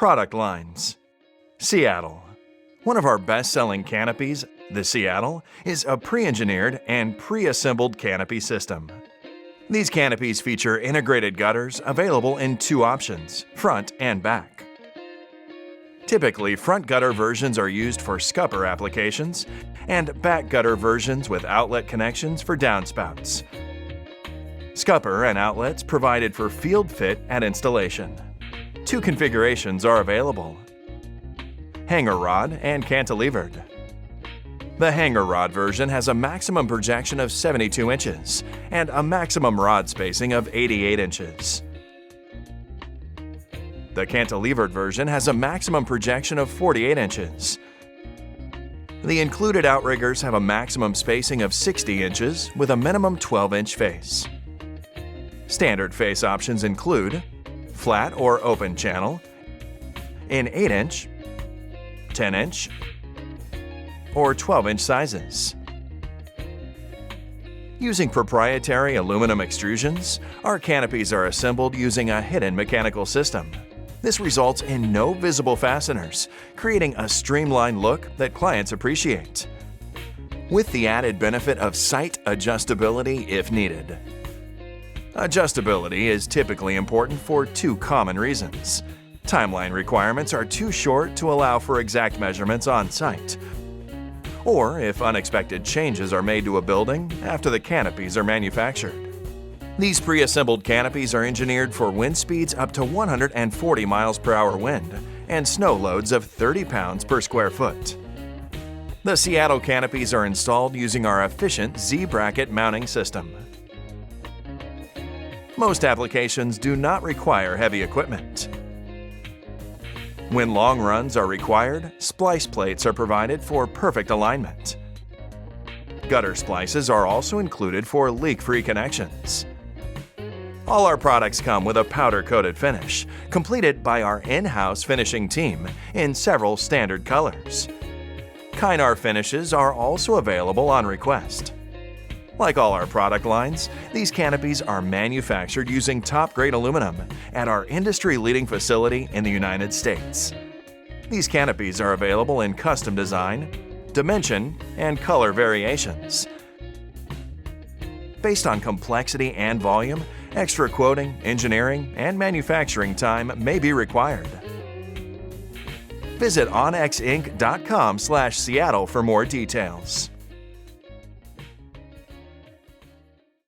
Product lines. Seattle. One of our best-selling canopies, the Seattle, is a pre-engineered and pre-assembled canopy system. These canopies feature integrated gutters available in two options, front and back. Typically, front gutter versions are used for scupper applications and back gutter versions with outlet connections for downspouts. Scupper and outlets provided for field fit at installation. Two configurations are available: hanger rod and cantilevered. The hanger rod version has a maximum projection of 72 inches and a maximum rod spacing of 88 inches. The cantilevered version has a maximum projection of 48 inches. The included outriggers have a maximum spacing of 60 inches with a minimum 12-inch face. Standard face options include flat or open channel in 8-inch, 10-inch, or 12-inch sizes. Using proprietary aluminum extrusions, our canopies are assembled using a hidden mechanical system. This results in no visible fasteners, creating a streamlined look that clients appreciate, with the added benefit of site adjustability if needed. Adjustability is typically important for two common reasons. Timeline requirements are too short to allow for exact measurements on site, or if unexpected changes are made to a building after the canopies are manufactured. These pre-assembled canopies are engineered for wind speeds up to 140 miles per hour wind and snow loads of 30 pounds per square foot. The Seattle canopies are installed using our efficient Z-bracket mounting system. Most applications do not require heavy equipment. When long runs are required, splice plates are provided for perfect alignment. Gutter splices are also included for leak-free connections. All our products come with a powder-coated finish, completed by our in-house finishing team in several standard colors. Kynar finishes are also available on request. Like all our product lines, these canopies are manufactured using top-grade aluminum at our industry-leading facility in the United States. These canopies are available in custom design, dimension, and color variations. Based on complexity and volume, extra quoting, engineering, and manufacturing time may be required. Visit AwnexInc.com/Seattle for more details.